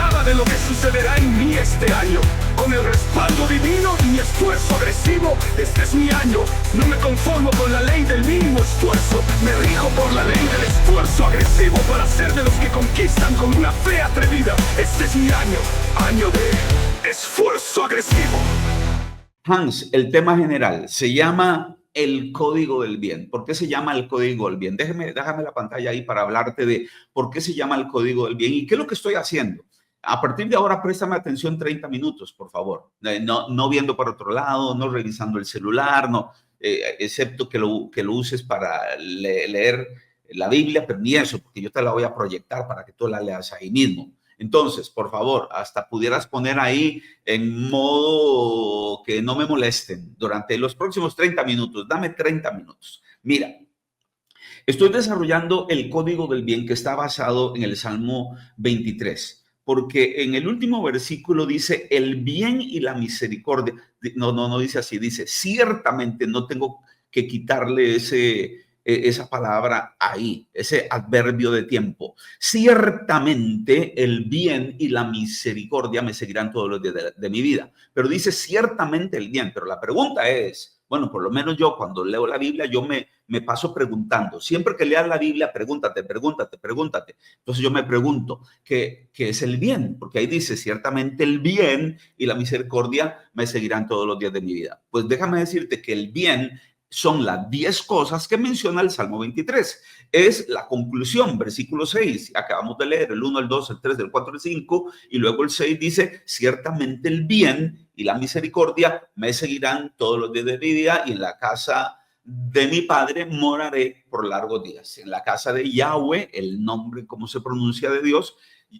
nada de lo que sucederá en mí este año. Con el respaldo divino y mi esfuerzo agresivo, este es mi año. No me conformo con la ley del mínimo esfuerzo, me rijo por la ley del esfuerzo agresivo para ser de los que conquistan con una fe atrevida. Este es mi año, año de esfuerzo agresivo. Hans, el tema general se llama el código del bien. ¿Por qué se llama el código del bien? Déjame la pantalla ahí para hablarte de por qué se llama el código del bien y qué es lo que estoy haciendo. A partir de ahora, préstame atención 30 minutos, por favor. No viendo para otro lado, no revisando el celular, no, excepto que lo uses para leer la Biblia, pero ni eso, porque yo te la voy a proyectar para que tú la leas ahí mismo. Entonces, por favor, hasta pudieras poner ahí en modo que no me molesten durante los próximos 30 minutos. Dame 30 minutos. Mira, estoy desarrollando el código del bien que está basado en el Salmo 23. Porque en el último versículo dice el bien y la misericordia. No dice así, dice ciertamente. No tengo que quitarle esa palabra ahí, ese adverbio de tiempo. Ciertamente el bien y la misericordia me seguirán todos los días de mi vida. Pero dice ciertamente el bien. Pero la pregunta es, bueno, por lo menos yo cuando leo la Biblia, yo me paso preguntando. Siempre que leas la Biblia, pregúntate. Entonces yo me pregunto, ¿qué es el bien? Porque ahí dice, ciertamente el bien y la misericordia me seguirán todos los días de mi vida. Pues déjame decirte que el bien son las 10 cosas que menciona el Salmo 23. Es la conclusión, versículo 6. Acabamos de leer el 1, el 2, el 3, el 4, el 5. Y luego el 6 dice, ciertamente el bien y la misericordia me seguirán todos los días de mi vida, y en la casa de mi padre moraré por largos días. En la casa de Yahweh, el nombre, cómo se pronuncia de Dios,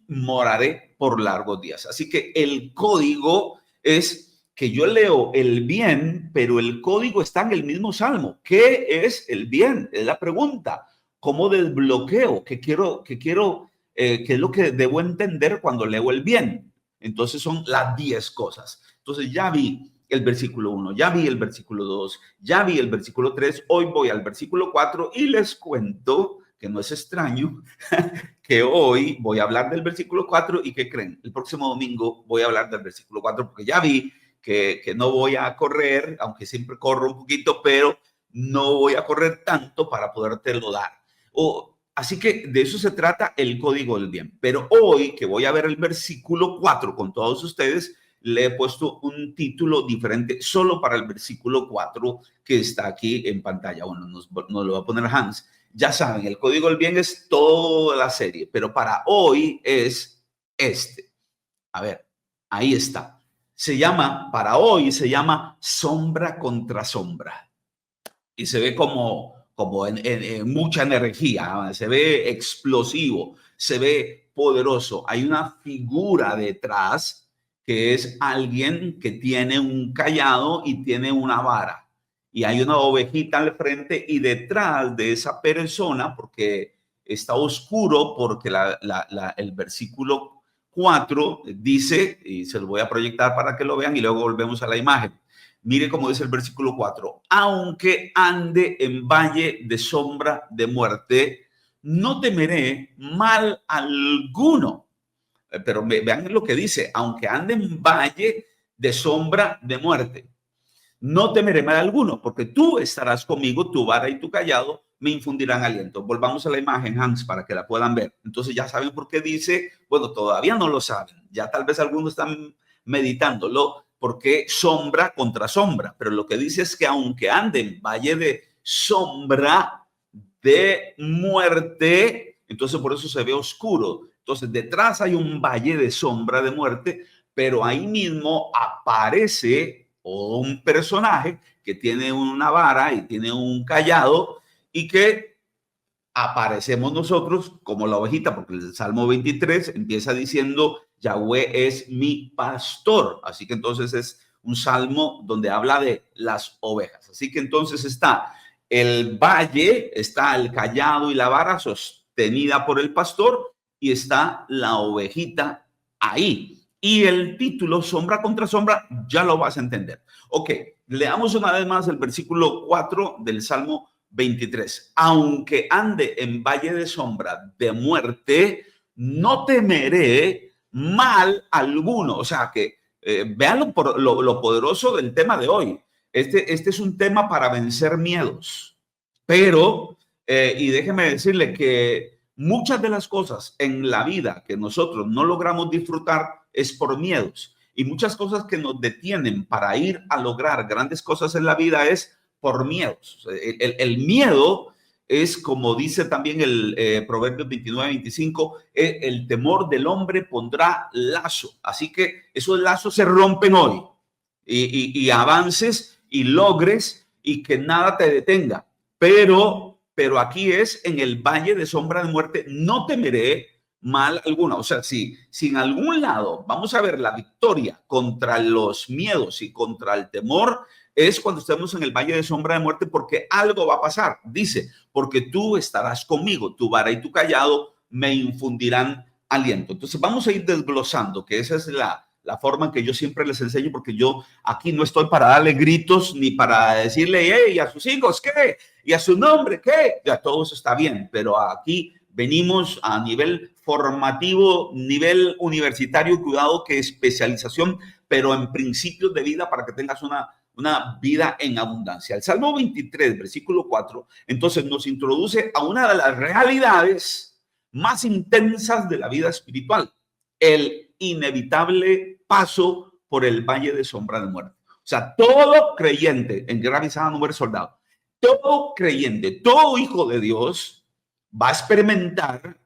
moraré por largos días. Así que el código es que yo leo el bien, pero el código está en el mismo salmo. ¿Qué es el bien? Es la pregunta. ¿Cómo desbloqueo? ¿Qué es lo que debo entender cuando leo el bien? Entonces son las 10 cosas. Entonces ya vi el versículo 1, ya vi el versículo 2, ya vi el versículo 3, hoy voy al versículo 4 y les cuento que no es extraño que hoy voy a hablar del versículo 4 y ¿qué creen? El próximo domingo voy a hablar del versículo 4 porque ya vi que no voy a correr, aunque siempre corro un poquito, pero no voy a correr tanto para podértelo dar. Así que de eso se trata el código del bien. Pero hoy que voy a ver el versículo 4 con todos ustedes, le he puesto un título diferente solo para el versículo 4 que está aquí en pantalla. Bueno, nos lo va a poner Hans. Ya saben, el código del bien es toda la serie, pero para hoy es este. A ver, ahí está. Para hoy se llama sombra contra sombra. Y se ve como en mucha energía, se ve explosivo, se ve poderoso. Hay una figura detrás que es alguien que tiene un cayado y tiene una vara. Y hay una ovejita al frente y detrás de esa persona, porque está oscuro, porque el versículo 4 dice, y se lo voy a proyectar para que lo vean y luego volvemos a la imagen. Mire cómo dice el versículo 4. Aunque ande en valle de sombra de muerte, no temeré mal alguno. Pero vean lo que dice, aunque ande en valle de sombra de muerte, no temeré mal alguno, porque tú estarás conmigo, tu vara y tu cayado me infundirán aliento. Volvamos a la imagen, Hans, para que la puedan ver. Entonces ya saben por qué dice, bueno, todavía no lo saben, ya tal vez algunos están meditándolo, porque sombra contra sombra, pero lo que dice es que aunque ande en valle de sombra de muerte, entonces por eso se ve oscuro. Entonces detrás hay un valle de sombra de muerte, pero ahí mismo aparece un personaje que tiene una vara y tiene un cayado y que aparecemos nosotros como la ovejita, porque el Salmo 23 empieza diciendo Yahweh es mi pastor. Así que entonces es un salmo donde habla de las ovejas. Así que entonces está el valle, está el cayado y la vara sostenida por el pastor y está la ovejita ahí. Y el título, sombra contra sombra, ya lo vas a entender. Ok, leamos una vez más el versículo 4 del Salmo 23. Aunque ande en valle de sombra de muerte, no temeré mal alguno. O sea que vean lo poderoso del tema de hoy. Este es un tema para vencer miedos. Pero, y déjeme decirle que muchas de las cosas en la vida que nosotros no logramos disfrutar es por miedos. Y muchas cosas que nos detienen para ir a lograr grandes cosas en la vida es por miedos. El miedo es, como dice también el Proverbios 29-25, el temor del hombre pondrá lazo. Así que esos lazos se rompen hoy y avances y logres y que nada te detenga. Pero aquí es en el valle de sombra de muerte, no temeré mal alguna. O sea, si en algún lado vamos a ver la victoria contra los miedos y contra el temor, es cuando estemos en el valle de sombra de muerte, porque algo va a pasar. Dice, porque tú estarás conmigo, tu vara y tu cayado me infundirán aliento. Entonces vamos a ir desglosando, que esa es la forma en que yo siempre les enseño, porque yo aquí no estoy para darle gritos ni para decirle, hey, a sus hijos, ¿qué? Y a su nombre, ¿qué? Ya todo eso está bien, pero aquí venimos a nivel formativo, nivel universitario, cuidado que especialización, pero en principios de vida para que tengas una vida en abundancia. El Salmo 23, versículo 4, entonces nos introduce a una de las realidades más intensas de la vida espiritual, el inevitable paso por el valle de sombra de muerte. O sea, todo creyente, en guerra avisada no muere soldado, todo creyente, todo hijo de Dios va a experimentar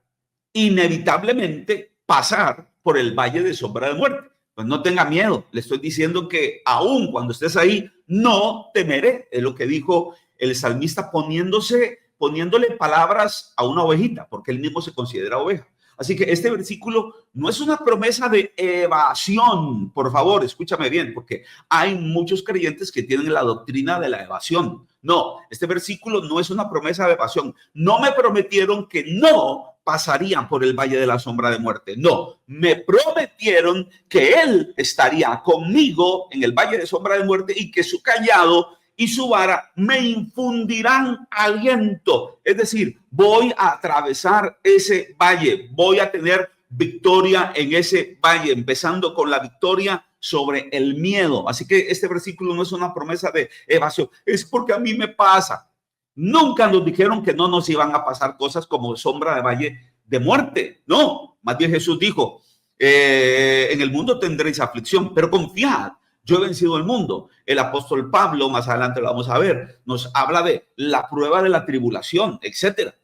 inevitablemente pasar por el valle de sombra de muerte. Pues no tenga miedo, le estoy diciendo que aún cuando estés ahí, no temeré, es lo que dijo el salmista poniéndole palabras a una ovejita, porque él mismo se considera oveja. Así que este versículo no es una promesa de evasión, por favor, escúchame bien, porque hay muchos creyentes que tienen la doctrina de la evasión. No, este versículo no es una promesa de evasión. No me prometieron que no pasarían por el valle de la sombra de muerte. No, me prometieron que Él estaría conmigo en el valle de sombra de muerte y que su cayado y su vara me infundirán aliento. Es decir, voy a atravesar ese valle, voy a tener victoria en ese valle, empezando con la victoria sobre el miedo. Así que este versículo no es una promesa de evasión, es porque a mí me pasa. Nunca nos dijeron que no nos iban a pasar cosas como sombra de valle de muerte. No, más bien Jesús dijo, en el mundo tendréis aflicción, pero confiad, yo he vencido el mundo. El apóstol Pablo, más adelante lo vamos a ver, nos habla de la prueba de la tribulación, etcétera.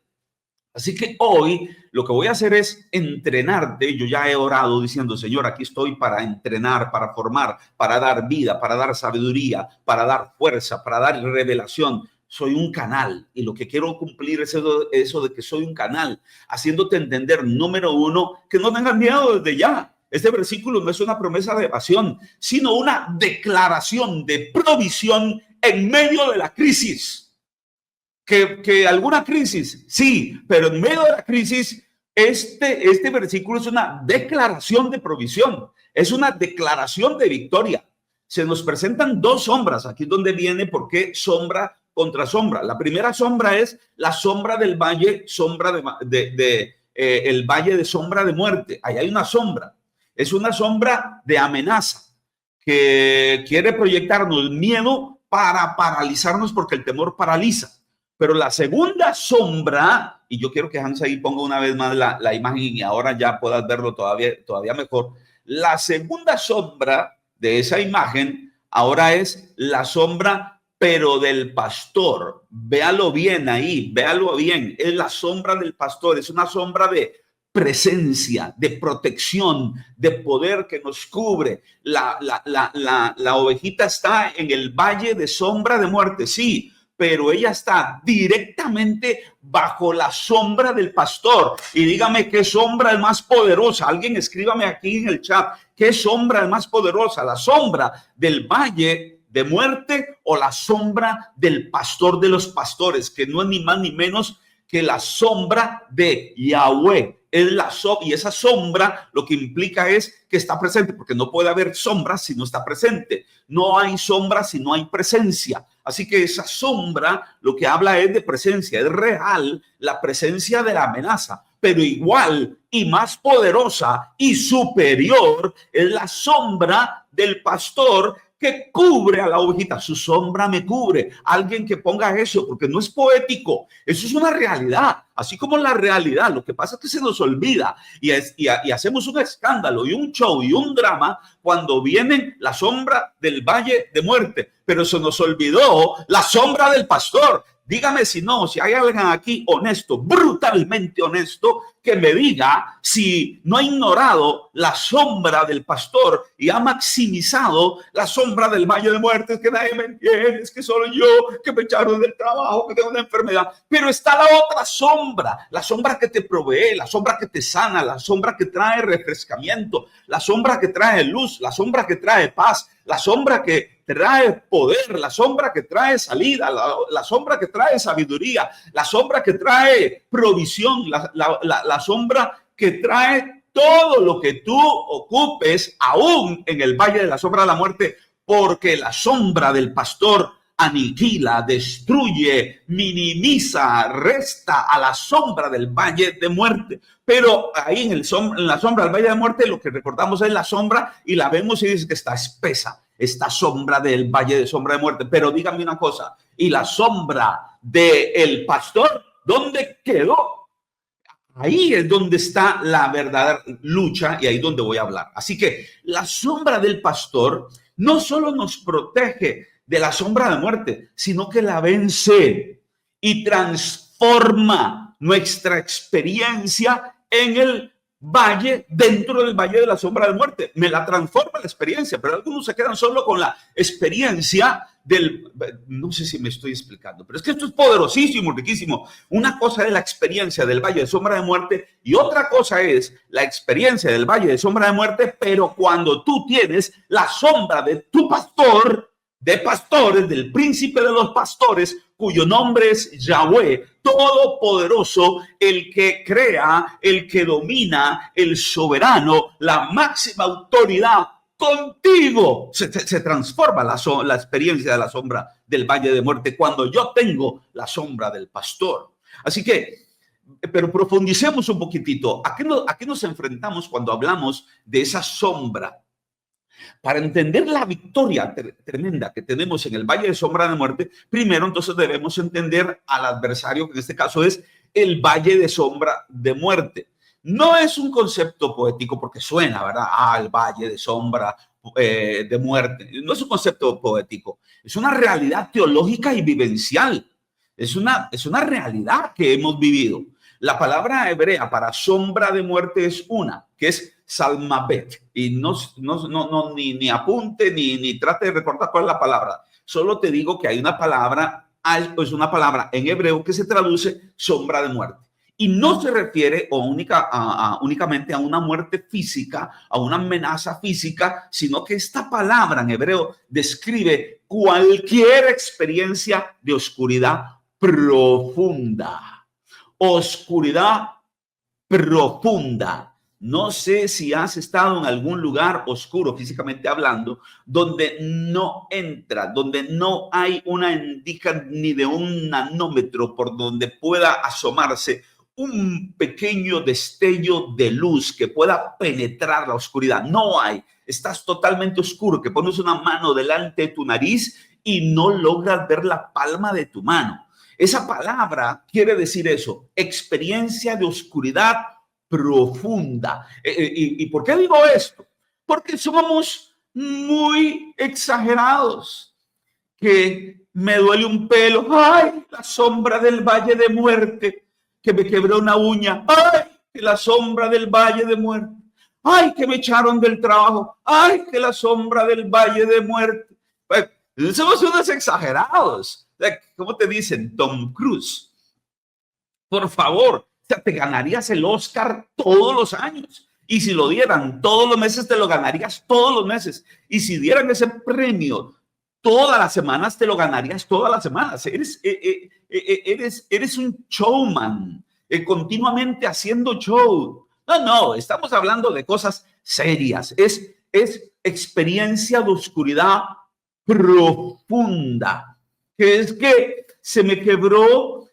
Así que hoy lo que voy a hacer es entrenarte. Yo ya he orado diciendo, Señor, aquí estoy para entrenar, para formar, para dar vida, para dar sabiduría, para dar fuerza, para dar revelación. Soy un canal y lo que quiero cumplir es eso de que soy un canal, haciéndote entender, número uno, que no tengas miedo desde ya. Este versículo no es una promesa de evasión, sino una declaración de provisión en medio de la crisis. Que alguna crisis, sí, pero en medio de la crisis, este versículo es una declaración de provisión, es una declaración de victoria. Se nos presentan dos sombras, aquí es donde viene por qué sombra contra sombra. La primera sombra es la sombra del valle, el valle de sombra de muerte. Ahí hay una sombra, es una sombra de amenaza que quiere proyectarnos miedo para paralizarnos, porque el temor paraliza. Pero la segunda sombra, y yo quiero que Hans ahí ponga una vez más la imagen y ahora ya puedas verlo todavía mejor. La segunda sombra de esa imagen ahora es la sombra, pero del pastor. Véalo bien ahí, véalo bien. Es la sombra del pastor, es una sombra de presencia, de protección, de poder que nos cubre. La ovejita está en el valle de sombra de muerte, sí, pero ella está directamente bajo la sombra del pastor. Y dígame qué sombra es más poderosa. Alguien escríbame aquí en el chat, ¿qué sombra es más poderosa? ¿La sombra del valle de muerte o la sombra del pastor de los pastores? Que no es ni más ni menos que la sombra de Yahweh, es y esa sombra lo que implica es que está presente, porque no puede haber sombra si no está presente. No hay sombra si no hay presencia. Así que esa sombra lo que habla es de presencia, es real la presencia de la amenaza, pero igual y más poderosa y superior es la sombra del pastor que cubre a la ovejita. Su sombra me cubre. Alguien que ponga eso, porque no es poético, eso es una realidad. Así como la realidad, lo que pasa es que se nos olvida y hacemos un escándalo y un show y un drama cuando viene la sombra del valle de muerte, pero se nos olvidó la sombra del pastor. Dígame si hay alguien aquí honesto, brutalmente honesto, que me diga si no ha ignorado la sombra del pastor y ha maximizado la sombra del valle de muerte. Es que nadie me entiende, es que solo yo, que me echaron del trabajo, que tengo una enfermedad. Pero está la otra sombra, la sombra que te provee, la sombra que te sana, la sombra que trae refrescamiento, la sombra que trae luz, la sombra que trae paz, la sombra que trae poder, la sombra que trae salida, la sombra que trae sabiduría, la sombra que trae provisión, la sombra que trae todo lo que tú ocupes aún en el valle de la sombra de la muerte, porque la sombra del pastor aniquila, destruye, minimiza, resta a la sombra del valle de muerte. Pero ahí en la sombra del valle de muerte lo que recordamos es la sombra y la vemos y dice que está espesa, esta sombra del valle de sombra de muerte. Pero díganme una cosa, ¿y la sombra del pastor dónde quedó? Ahí es donde está la verdadera lucha y ahí es donde voy a hablar. Así que la sombra del pastor no solo nos protege de la sombra de muerte, sino que la vence y transforma nuestra experiencia en el valle, dentro del valle de la sombra de muerte. Me la transforma la experiencia, pero algunos se quedan solo con la experiencia no sé si me estoy explicando, pero es que esto es poderosísimo, riquísimo. Una cosa es la experiencia del valle de sombra de muerte y otra cosa es la experiencia del valle de sombra de muerte, pero cuando tú tienes la sombra de tu pastor, de pastores, del príncipe de los pastores, cuyo nombre es Yahweh, todopoderoso, el que crea, el que domina, el soberano, la máxima autoridad. Contigo se transforma la experiencia de la sombra del valle de muerte cuando yo tengo la sombra del pastor. Así que, pero profundicemos un poquitito. ¿A qué nos enfrentamos cuando hablamos de esa sombra? Para entender la victoria tremenda que tenemos en el valle de sombra de muerte, primero entonces debemos entender al adversario, que en este caso es el valle de sombra de muerte. No es un concepto poético porque suena, ¿verdad? El valle de sombra de muerte. No es un concepto poético, es una realidad teológica y vivencial. Es una realidad que hemos vivido. La palabra hebrea para sombra de muerte es una, que es Salmabet. Y ni apunte ni trate de recordar cuál es la palabra. Solo te digo que hay una palabra, es una palabra en hebreo que se traduce sombra de muerte. Y no se refiere únicamente a una muerte física, a una amenaza física, sino que esta palabra en hebreo describe cualquier experiencia de oscuridad profunda. Oscuridad profunda. No sé si has estado en algún lugar oscuro, físicamente hablando, donde no entra, donde no hay una indica ni de un nanómetro por donde pueda asomarse un pequeño destello de luz que pueda penetrar la oscuridad. No hay. Estás totalmente oscuro, que pones una mano delante de tu nariz y no logras ver la palma de tu mano. Esa palabra quiere decir eso, experiencia de oscuridad profunda. ¿Y por qué digo esto? Porque somos muy exagerados. Que me duele un pelo, ¡ay! La sombra del valle de muerte. Que me quebró una uña, ¡ay! Que la sombra del valle de muerte. ¡Ay! Que me echaron del trabajo, ¡ay! Que la sombra del valle de muerte. Pues, somos unos exagerados. ¿Cómo te dicen? Tom Cruise. Por favor, te ganarías el Oscar todos los años. Y si lo dieran todos los meses, te lo ganarías todos los meses. Y si dieran ese premio todas las semanas, te lo ganarías todas las semanas. Eres un showman. continuamente haciendo show. No, estamos hablando de cosas serias. Es experiencia de oscuridad profunda. Que es que se me quebró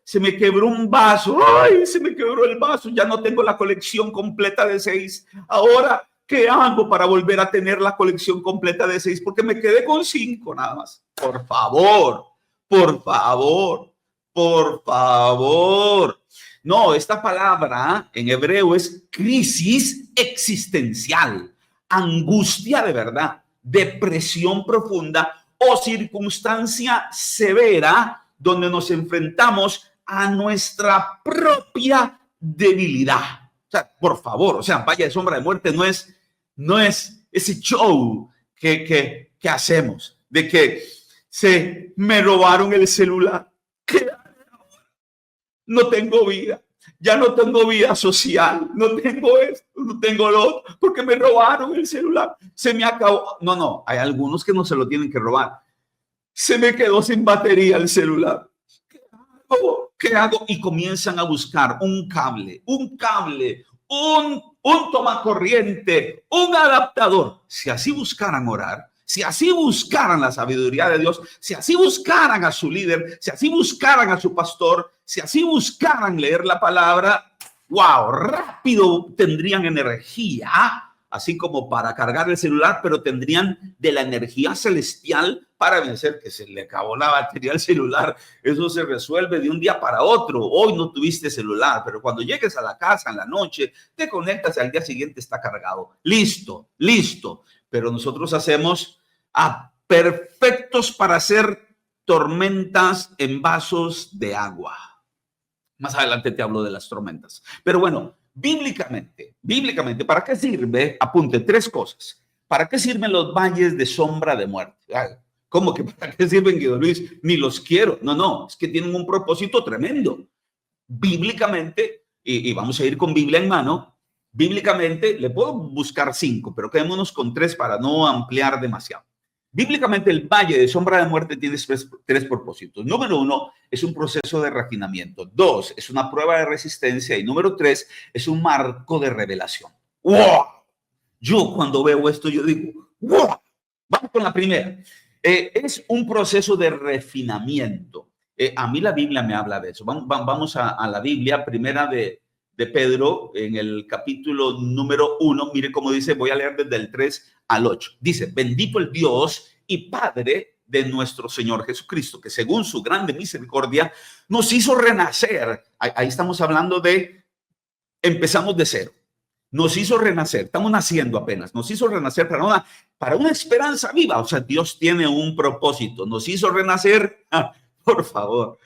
un vaso. Ay, se me quebró el vaso. Ya no tengo la colección completa de 6. Ahora, ¿qué hago para volver a tener la colección completa de 6? Porque me quedé con 5 nada más. Por favor, por favor, por favor. No, esta palabra en hebreo es crisis existencial, angustia de verdad, depresión profunda o circunstancia severa donde nos enfrentamos a nuestra propia debilidad. O sea, por favor, o sea, Valle de Sombra de Muerte no es ese show que hacemos de que me robaron el celular. ¿Qué? No tengo vida, ya no tengo vida social, no tengo esto, no tengo lo otro, porque me robaron el celular, se me acabó. No, hay algunos que no se lo tienen que robar. Se me quedó sin batería el celular. ¿Qué hago? Y comienzan a buscar un cable, un tomacorriente, un adaptador. Si así buscaran orar, si así buscaran la sabiduría de Dios, si así buscaran a su líder, si así buscaran a su pastor, si así buscaran leer la palabra, wow, rápido tendrían energía, así como para cargar el celular, pero tendrían de la energía celestial para vencer que se le acabó la batería al celular. Eso se resuelve de un día para otro. Hoy no tuviste celular, pero cuando llegues a la casa en la noche, te conectas y al día siguiente está cargado. Listo. Pero nosotros hacemos perfectos para hacer tormentas en vasos de agua. Más adelante te hablo de las tormentas. Pero bueno, bíblicamente, ¿para qué sirve? Apunte 3 cosas. ¿Para qué sirven los valles de sombra de muerte? ¿Cómo que para qué sirven, Guido Luis? Ni los quiero. No, es que tienen un propósito tremendo. Bíblicamente, y vamos a ir con Biblia en mano, bíblicamente le puedo buscar 5, pero quedémonos con 3 para no ampliar demasiado. Bíblicamente, el valle de sombra de muerte tiene 3 propósitos. Número 1, es un proceso de refinamiento. 2, es una prueba de resistencia. Y número 3, es un marco de revelación. ¡Wow! Yo cuando veo esto, yo digo, ¡wow! Vamos con la primera. Es un proceso de refinamiento. A mí la Biblia me habla de eso. Vamos a la Biblia, primera de Pedro, en el capítulo número 1. Mire cómo dice, voy a leer desde el 3 al 8. Dice, bendito el Dios y Padre de nuestro Señor Jesucristo, que según su grande misericordia nos hizo renacer. Ahí estamos hablando de, empezamos de cero. Nos hizo renacer, estamos naciendo apenas, nos hizo renacer para una esperanza viva. O sea, Dios tiene un propósito, nos hizo renacer, por favor.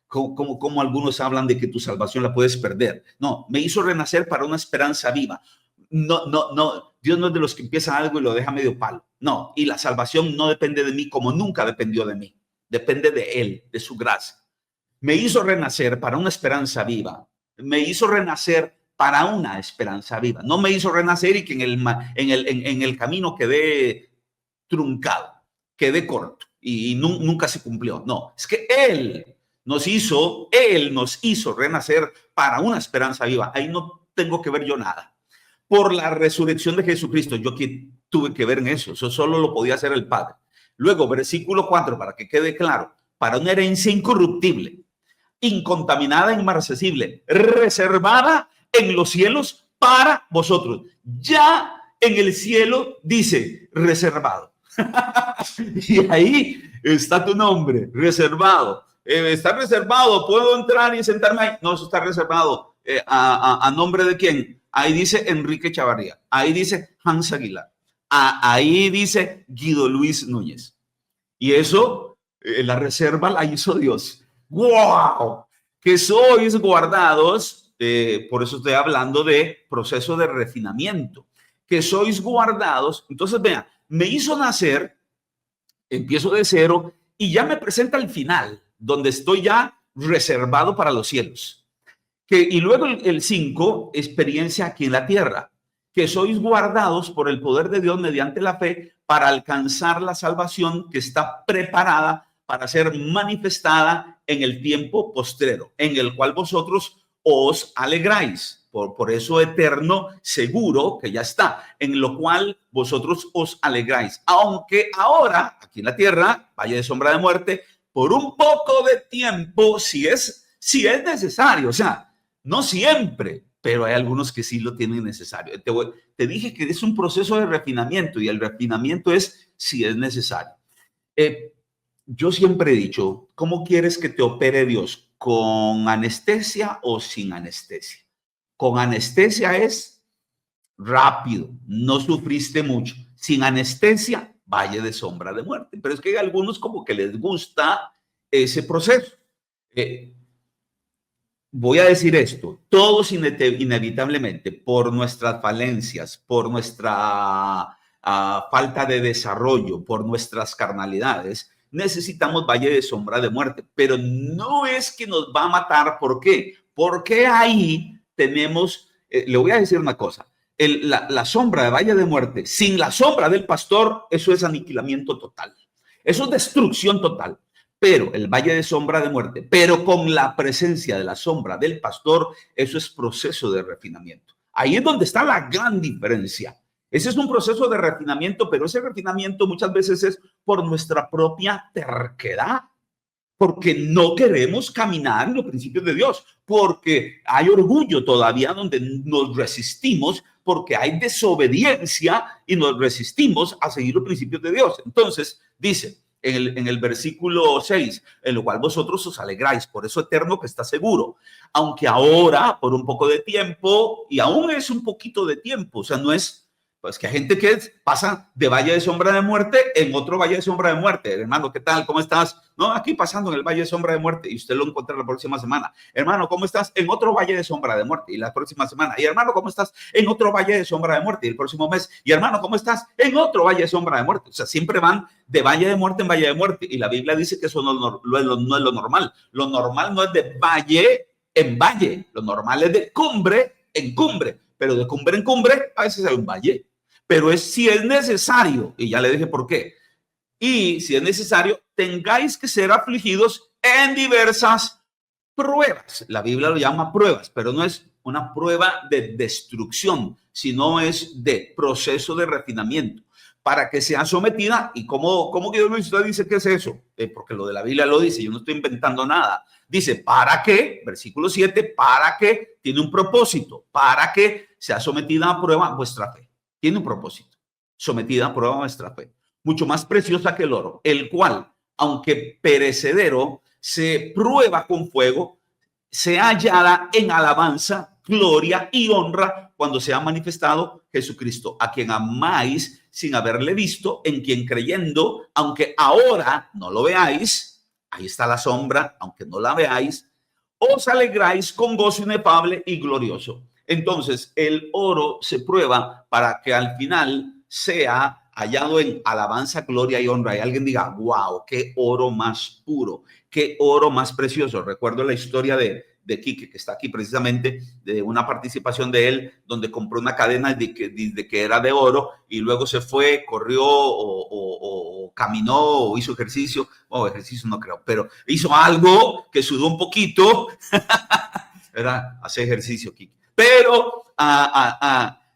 Como algunos hablan de que tu salvación la puedes perder. No, me hizo renacer para una esperanza viva. No, Dios no es de los que empieza algo y lo deja medio palo. No, y la salvación no depende de mí como nunca dependió de mí. Depende de Él, de su gracia. Me hizo renacer para una esperanza viva. Me hizo renacer para una esperanza viva. No me hizo renacer y que en el camino quedé truncado, quedé corto y nunca se cumplió. No, es que Él nos hizo renacer para una esperanza viva. Ahí no tengo que ver yo nada. Por la resurrección de Jesucristo, yo que tuve que ver en eso. Eso solo lo podía hacer el Padre. Luego, versículo 4, para que quede claro, para una herencia incorruptible, incontaminada, inmarcesible, reservada en los cielos para vosotros. Ya en el cielo dice reservado. Y ahí está tu nombre, reservado. Está reservado, puedo entrar y sentarme ahí. No, eso está reservado. ¿A nombre de quién? Ahí dice Enrique Chavarría. Ahí dice Hans Aguilar. Ahí dice Guido Luis Núñez. Y eso, la reserva la hizo Dios. ¡Wow! Que sois guardados. Por eso estoy hablando de proceso de refinamiento, que sois guardados. Entonces, vean, me hizo nacer, empiezo de cero y ya me presenta el final, donde estoy ya reservado para los cielos. Y luego el 5, experiencia aquí en la tierra, que sois guardados por el poder de Dios mediante la fe para alcanzar la salvación que está preparada para ser manifestada en el tiempo postrero, en el cual vosotros os alegráis. Por eso eterno, seguro que ya está, en lo cual vosotros os alegráis. Aunque ahora, aquí en la tierra, valle de sombra de muerte, por un poco de tiempo, si es necesario, o sea, no siempre, pero hay algunos que sí lo tienen necesario. Te dije que es un proceso de refinamiento y el refinamiento es si es necesario. Yo siempre he dicho, ¿cómo quieres que te opere Dios? ¿Con anestesia o sin anestesia? Con anestesia es rápido, no sufriste mucho. Sin anestesia, valle de sombra de muerte. Pero es que hay algunos como que les gusta ese proceso. Voy a decir esto, todos inevitablemente por nuestras falencias, por nuestra falta de desarrollo, por nuestras carnalidades, necesitamos valle de sombra de muerte, pero no es que nos va a matar. ¿Por qué? Porque ahí tenemos, le voy a decir una cosa, la sombra de valle de muerte, sin la sombra del pastor, eso es aniquilamiento total, eso es destrucción total. Pero el valle de sombra de muerte, pero con la presencia de la sombra del pastor, eso es proceso de refinamiento. Ahí es donde está la gran diferencia. Ese es un proceso de refinamiento, pero ese refinamiento muchas veces es por nuestra propia terquedad, porque no queremos caminar en los principios de Dios, porque hay orgullo todavía donde nos resistimos, porque hay desobediencia y nos resistimos a seguir los principios de Dios. Entonces, dice en el versículo 6, en lo cual vosotros os alegráis, por eso eterno que está seguro, aunque ahora por un poco de tiempo, y aún es un poquito de tiempo, o sea, no es, pues que hay gente que pasa de valle de sombra de muerte en otro valle de sombra de muerte. Hermano, ¿qué tal? ¿Cómo estás? No, aquí pasando en el valle de sombra de muerte y usted lo encuentra la próxima semana. Hermano, ¿cómo estás? En otro valle de sombra de muerte y la próxima semana. Y hermano, ¿cómo estás? En otro valle de sombra de muerte y el próximo mes. Y hermano, ¿cómo estás? En otro valle de sombra de muerte. O sea, siempre van de valle de muerte en valle de muerte. Y la Biblia dice que eso no es lo normal. Lo normal no es de valle en valle. Lo normal es de cumbre en cumbre. Pero de cumbre en cumbre a veces hay un valle. Pero es si es necesario, y ya le dije por qué, y si es necesario, tengáis que ser afligidos en diversas pruebas. La Biblia lo llama pruebas, pero no es una prueba de destrucción, sino es de proceso de refinamiento, para que sea sometida. ¿Y cómo que Dios dice que es eso? Porque lo de la Biblia lo dice, yo no estoy inventando nada. Dice, ¿para qué? Versículo 7, para que tiene un propósito, para que sea sometida a prueba vuestra fe. Tiene un propósito, sometida a prueba nuestra fe, mucho más preciosa que el oro, el cual, aunque perecedero, se prueba con fuego, se hallada en alabanza, gloria y honra cuando se ha manifestado Jesucristo, a quien amáis sin haberle visto, en quien creyendo, aunque ahora no lo veáis, ahí está la sombra, aunque no la veáis, os alegráis con gozo inefable y glorioso. Entonces, el oro se prueba para que al final sea hallado en alabanza, gloria y honra. Y alguien diga, wow, qué oro más puro, qué oro más precioso. Recuerdo la historia de Quique, que está aquí precisamente, de una participación de él, donde compró una cadena de que era de oro y luego se fue, corrió o caminó o hizo ejercicio. Ejercicio no creo, pero hizo algo que sudó un poquito. ¿Verdad? Hace ejercicio, Quique. Pero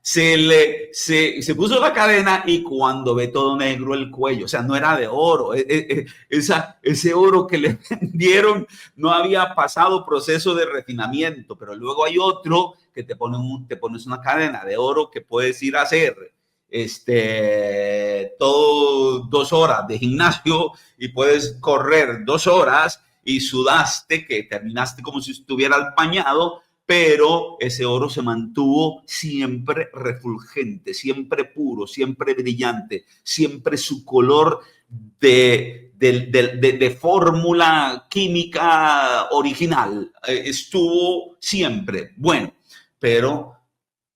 se puso la cadena y cuando ve todo negro el cuello, o sea, no era de oro, ese oro que le vendieron no había pasado proceso de refinamiento, pero luego hay otro que te pones una cadena de oro que puedes ir a hacer todo 2 horas de gimnasio y puedes correr 2 horas y sudaste, que terminaste como si estuviera empañado, pero ese oro se mantuvo siempre refulgente, siempre puro, siempre brillante, siempre su color de fórmula química original estuvo siempre. Bueno, pero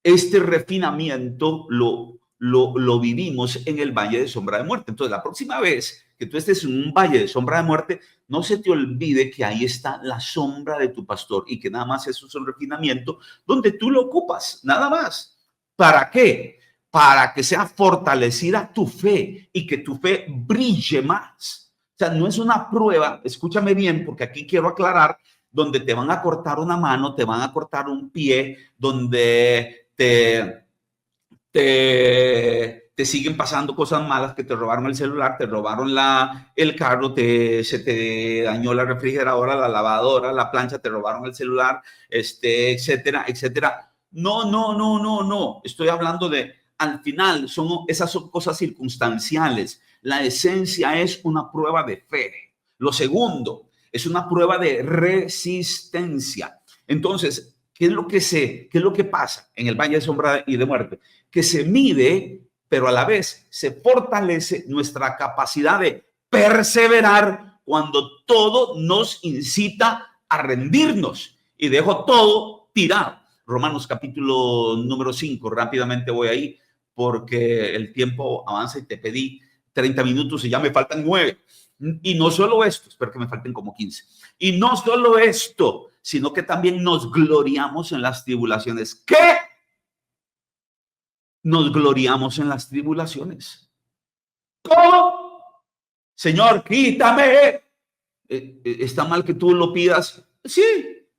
este refinamiento lo vivimos en el valle de sombra de muerte. Entonces, la próxima vez que tú estés en un valle de sombra de muerte, no se te olvide que ahí está la sombra de tu pastor y que nada más eso es un refinamiento donde tú lo ocupas, nada más. ¿Para qué? Para que sea fortalecida tu fe y que tu fe brille más. O sea, no es una prueba, escúchame bien, porque aquí quiero aclarar, donde te van a cortar una mano, te van a cortar un pie, donde te siguen pasando cosas malas, que te robaron el celular, te robaron el carro, se te dañó la refrigeradora, la lavadora, la plancha, te robaron el celular, etcétera, etcétera. No, no, no, no, no. Estoy hablando de, al final, esas son cosas circunstanciales. La esencia es una prueba de fe. Lo segundo es una prueba de resistencia. Entonces, ¿qué es lo que pasa en el valle de sombra y de muerte? Que se mide, pero a la vez se fortalece nuestra capacidad de perseverar cuando todo nos incita a rendirnos y dejo todo tirado. Romanos capítulo número 5, rápidamente voy ahí porque el tiempo avanza y te pedí 30 minutos y ya me faltan 9. Y no solo esto, espero que me falten como 15. Y no solo esto, sino que también nos gloriamos en las tribulaciones. ¿Qué? Nos gloriamos en las tribulaciones. ¿Cómo? Señor, quítame. ¿Está mal que tú lo pidas? Sí,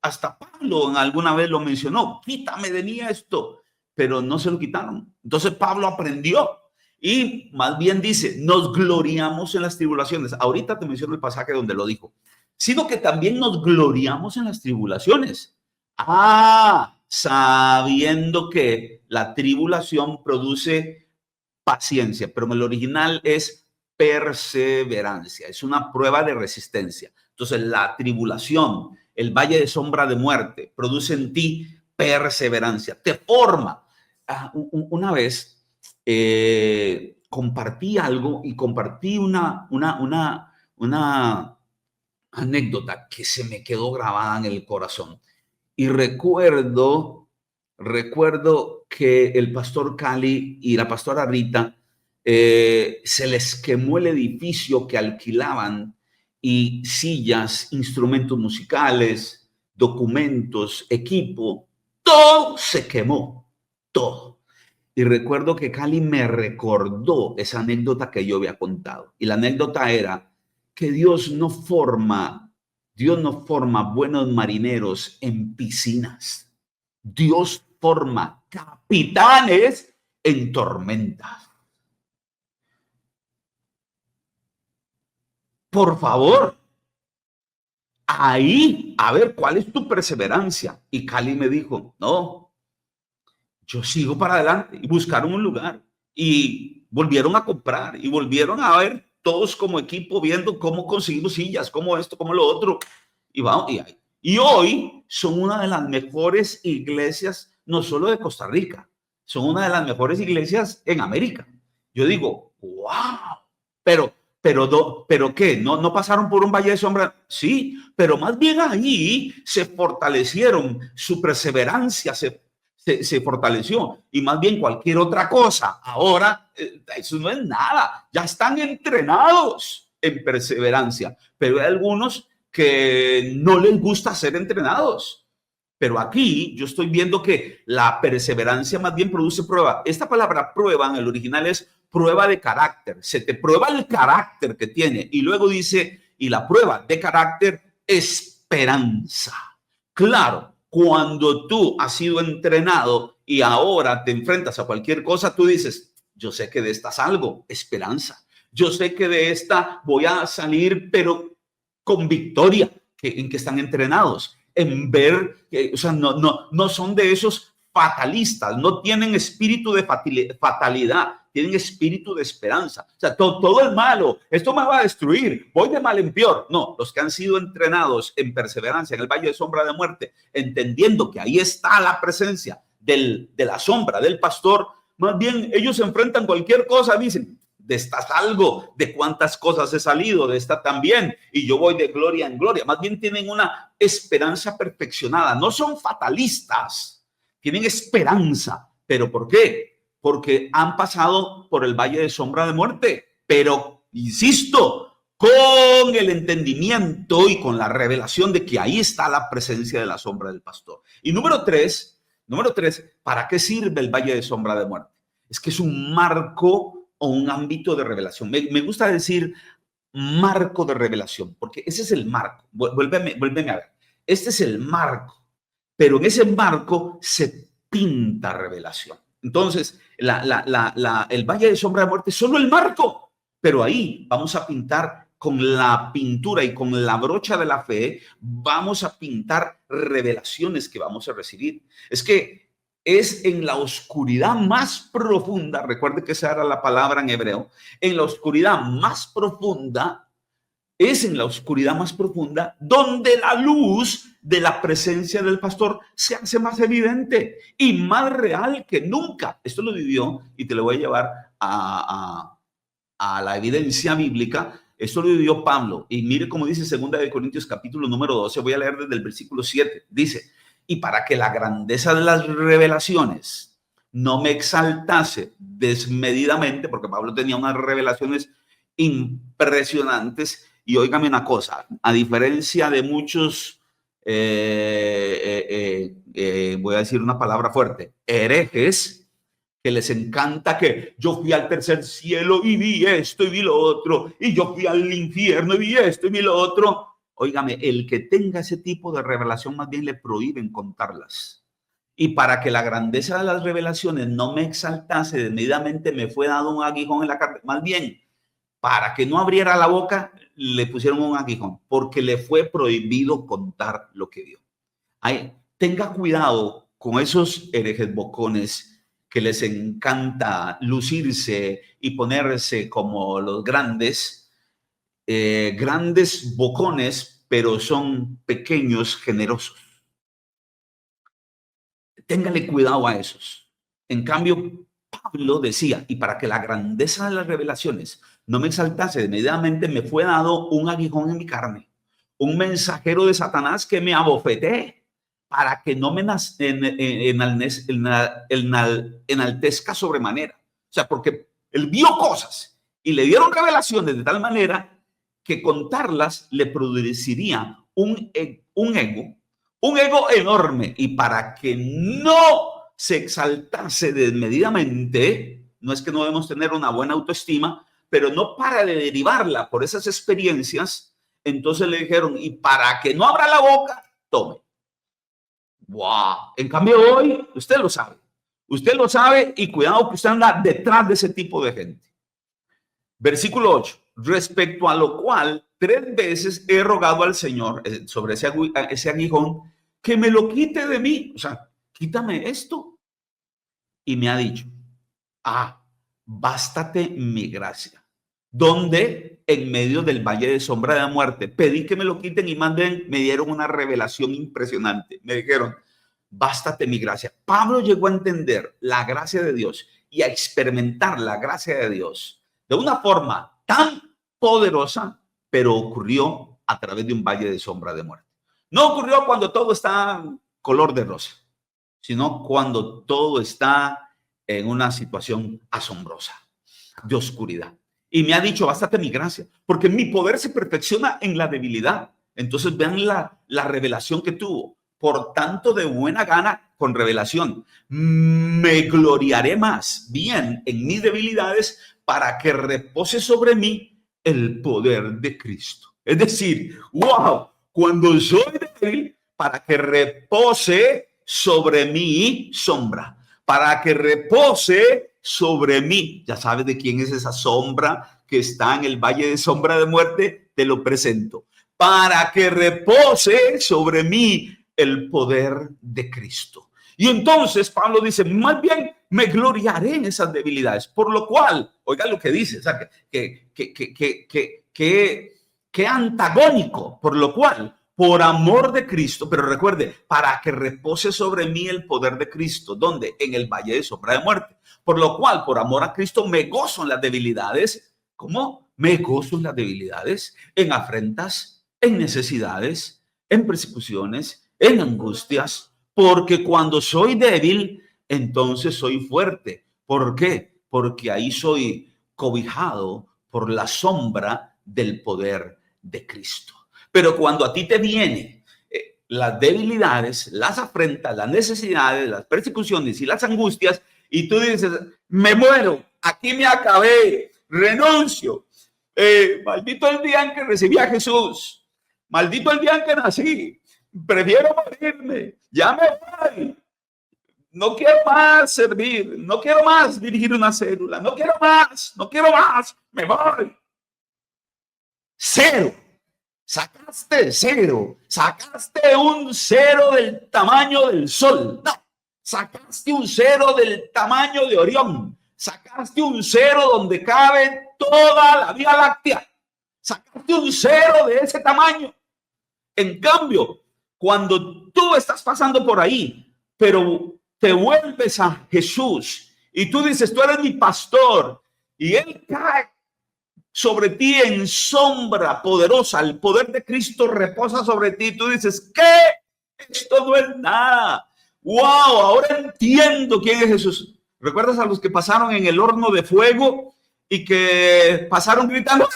hasta Pablo alguna vez lo mencionó. Quítame de mí esto. Pero no se lo quitaron. Entonces Pablo aprendió. Y más bien dice, nos gloriamos en las tribulaciones. Ahorita te menciono el pasaje donde lo dijo. Sino que también nos gloriamos en las tribulaciones. Sabiendo que la tribulación produce paciencia, pero en el original es perseverancia, es una prueba de resistencia. Entonces la tribulación, el valle de sombra de muerte, produce en ti perseverancia, te forma. Una vez compartí algo y compartí una anécdota que se me quedó grabada en el corazón. Y recuerdo que el pastor Cali y la pastora Rita se les quemó el edificio que alquilaban y sillas, instrumentos musicales, documentos, equipo, todo se quemó, todo. Y recuerdo que Cali me recordó esa anécdota que yo había contado. Y la anécdota era que Dios no forma buenos marineros en piscinas. Dios forma capitanes en tormentas. Por favor, ahí, a ver, ¿cuál es tu perseverancia? Y Cali me dijo, no, yo sigo para adelante. Y buscaron un lugar y volvieron a comprar y volvieron a ver todos como equipo viendo cómo conseguimos sillas, cómo esto, cómo lo otro. Y vamos, y hoy son una de las mejores iglesias, no solo de Costa Rica, son una de las mejores iglesias en América. Yo digo, wow, pero ¿qué? ¿No pasaron por un valle de sombra? Sí, pero más bien ahí se fortalecieron, su perseverancia se fortaleció, y más bien cualquier otra cosa. Ahora, eso no es nada, ya están entrenados en perseverancia, pero hay algunos que no les gusta ser entrenados. Pero aquí yo estoy viendo que la perseverancia más bien produce prueba. Esta palabra prueba en el original es prueba de carácter. Se te prueba el carácter que tiene. Y luego dice, y la prueba de carácter, esperanza. Claro, cuando tú has sido entrenado y ahora te enfrentas a cualquier cosa, tú dices, yo sé que de esta salgo, esperanza. Yo sé que de esta voy a salir, pero con victoria, en que están entrenados, en ver, o sea, no son de esos fatalistas, no tienen espíritu de fatalidad, tienen espíritu de esperanza. O sea, todo es malo, esto me va a destruir, voy de mal en peor. No, los que han sido entrenados en perseverancia en el valle de sombra de muerte, entendiendo que ahí está la presencia de la sombra del pastor, más bien ellos se enfrentan cualquier cosa, dicen, de esta salgo, de cuántas cosas he salido, de esta también, y yo voy de gloria en gloria. Más bien tienen una esperanza perfeccionada, no son fatalistas, tienen esperanza. ¿Pero por qué? Porque han pasado por el valle de sombra de muerte, pero insisto, con el entendimiento y con la revelación de que ahí está la presencia de la sombra del pastor. Y número tres, ¿para qué sirve el valle de sombra de muerte? Es que es un marco o un ámbito de revelación. Me gusta decir marco de revelación, porque ese es el marco. Vuélveme a ver. Este es el marco, pero en ese marco se pinta revelación. Entonces, el valle de sombra de muerte es solo el marco, pero ahí vamos a pintar con la pintura y con la brocha de la fe, vamos a pintar revelaciones que vamos a recibir. Es que es en la oscuridad más profunda, recuerde que esa era la palabra en hebreo, en la oscuridad más profunda, es en la oscuridad más profunda donde la luz de la presencia del pastor se hace más evidente y más real que nunca. Esto lo vivió, y te lo voy a llevar a la evidencia bíblica. Esto lo vivió Pablo, y mire cómo dice 2 de Corintios capítulo número 12, voy a leer desde el versículo 7, dice: y para que la grandeza de las revelaciones no me exaltase desmedidamente, porque Pablo tenía unas revelaciones impresionantes, y óigame una cosa, a diferencia de muchos, voy a decir una palabra fuerte, herejes, que les encanta que yo fui al tercer cielo y vi esto y vi lo otro, y yo fui al infierno y vi esto y vi lo otro. Óigame, el que tenga ese tipo de revelación más bien le prohíben contarlas. Y para que la grandeza de las revelaciones no me exaltase desmedidamente, me fue dado un aguijón en la carne. Más bien, para que no abriera la boca, le pusieron un aguijón, porque le fue prohibido contar lo que vio. Ay, tenga cuidado con esos herejes bocones que les encanta lucirse y ponerse como los grandes bocones, pero son pequeños generosos. Téngale cuidado a esos. En cambio, Pablo decía: y para que la grandeza de las revelaciones no me exaltase desmedidamente, me fue dado un aguijón en mi carne, un mensajero de Satanás que me abofetee, para que no me enaltezca sobremanera. O sea, porque él vio cosas y le dieron revelaciones de tal manera que contarlas le produciría un ego enorme, y para que no se exaltase desmedidamente, no es que no debemos tener una buena autoestima, pero no para de derivarla por esas experiencias, entonces le dijeron: y para que no abra la boca, tome. ¡Wow! En cambio hoy, usted lo sabe, y cuidado que usted anda detrás de ese tipo de gente. Versículo 8, respecto a lo cual 3 veces he rogado al Señor sobre ese aguijón, que me lo quite de mí, o sea, quítame esto. Y me ha dicho: bástate mi gracia. Donde en medio del valle de sombra de la muerte pedí que me lo quiten, y me dieron una revelación impresionante. Me dijeron: bástate mi gracia. Pablo llegó a entender la gracia de Dios y a experimentar la gracia de Dios de una forma tan poderosa, pero ocurrió a través de un valle de sombra de muerte. No ocurrió cuando todo está color de rosa, sino cuando todo está en una situación asombrosa, de oscuridad. Y me ha dicho: bástate mi gracia, porque mi poder se perfecciona en la debilidad. Entonces vean la revelación que tuvo. Por tanto, de buena gana, con revelación, me gloriaré más bien en mis debilidades, para que repose sobre mí el poder de Cristo. Es decir, wow, cuando soy débil, para que repose sobre mi sombra, para que repose sobre mí. Ya sabes de quién es esa sombra que está en el valle de sombra de muerte. Te lo presento: para que repose sobre mí el poder de Cristo. Y entonces Pablo dice: más bien me gloriaré en esas debilidades, por lo cual, oiga lo que dice, o sea, que antagónico, por lo cual, por amor de Cristo, pero recuerde, para que repose sobre mí el poder de Cristo. ¿Dónde? En el valle de sombra de muerte. Por lo cual, por amor a Cristo, me gozo en las debilidades. ¿Cómo? Me gozo en las debilidades, en afrentas, en necesidades, en persecuciones, en angustias, porque cuando soy débil, entonces soy fuerte. ¿Por qué? Porque ahí soy cobijado por la sombra del poder de Cristo. Pero cuando a ti te vienen las debilidades, las afrentas, las necesidades, las persecuciones y las angustias, y tú dices: me muero, aquí me acabé, renuncio, Maldito el día en que recibí a Jesús. Maldito el día en que nací. Prefiero morirme. Ya me voy. No quiero más servir. No quiero más dirigir una célula. No quiero más. No quiero más. Me voy. Cero. Sacaste cero. Sacaste un cero del tamaño del sol. No. Sacaste un cero del tamaño de Orión. Sacaste un cero donde cabe toda la Vía Láctea. Sacaste un cero de ese tamaño. En cambio, cuando tú estás pasando por ahí, pero te vuelves a Jesús y tú dices, tú eres mi pastor, y Él cae sobre ti en sombra poderosa, el poder de Cristo reposa sobre ti, y tú dices, ¿qué? Esto no es nada. ¡Wow! Ahora entiendo quién es Jesús. ¿Recuerdas a los que pasaron en el horno de fuego y que pasaron gritando?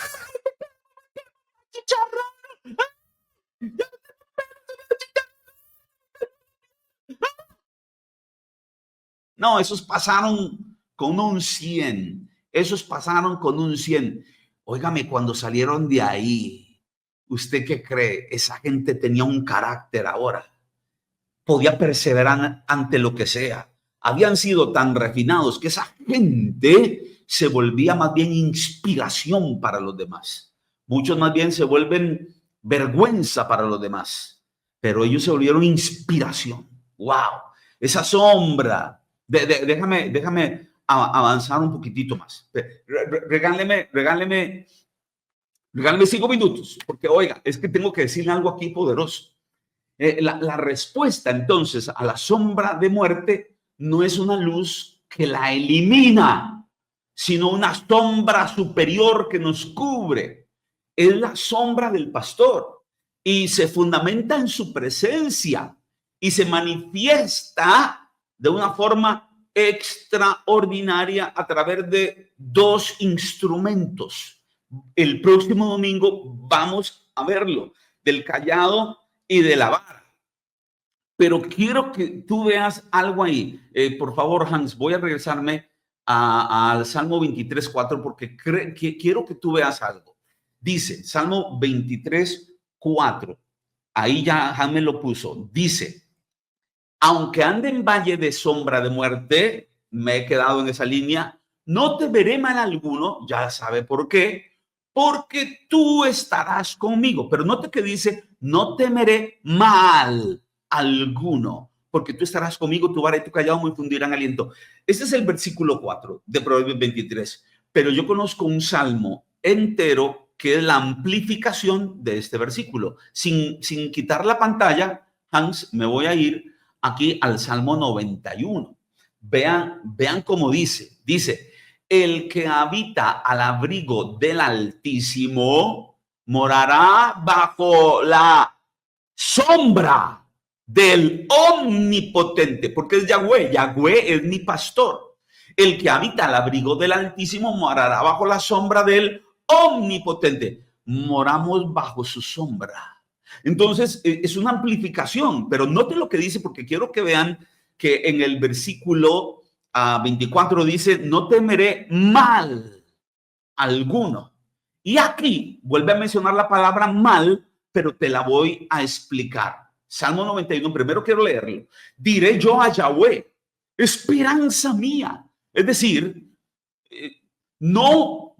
No, esos pasaron con un 100. Esos pasaron con un 100. Óigame, cuando salieron de ahí, ¿usted qué cree? Esa gente tenía un carácter ahora. Podía perseverar ante lo que sea. Habían sido tan refinados que esa gente se volvía más bien inspiración para los demás. Muchos más bien se vuelven vergüenza para los demás, pero ellos se volvieron inspiración. ¡Wow! Esa sombra. Déjame avanzar un poquitito más. Regáleme 5 minutos, porque oiga, es que tengo que decirle algo aquí poderoso. La respuesta entonces a la sombra de muerte no es una luz que la elimina, sino una sombra superior que nos cubre. Es la sombra del pastor y se fundamenta en su presencia y se manifiesta de una forma extraordinaria a través de 2 instrumentos. El próximo domingo vamos a verlo, del cayado y de la vara. Pero quiero que tú veas algo ahí. Por favor, Hans, voy a regresarme al Salmo 23:4 porque quiero que tú veas algo. Dice, Salmo 23:4. Ahí ya Hans me lo puso. Dice, aunque ande en valle de sombra de muerte, me he quedado en esa línea, no temeré mal alguno, ya sabe por qué, porque tú estarás conmigo. Pero note que dice, no temeré mal alguno, porque tú estarás conmigo, tu vara y tu callado me infundirán aliento. Este es el versículo 4 de Proverbios 23, pero yo conozco un salmo entero que es la amplificación de este versículo. Sin quitar la pantalla, Hans, me voy a ir aquí al Salmo 91. Vean cómo dice, el que habita al abrigo del Altísimo morará bajo la sombra del Omnipotente, porque es Yahweh. Yahweh es mi pastor. El que habita al abrigo del Altísimo morará bajo la sombra del Omnipotente. Moramos bajo su sombra. Entonces, es una amplificación, pero note lo que dice, porque quiero que vean que en el versículo 24 dice, no temeré mal alguno. Y aquí vuelve a mencionar la palabra mal, pero te la voy a explicar. Salmo 91, primero quiero leerlo. Diré yo a Yahweh, esperanza mía. Es decir, no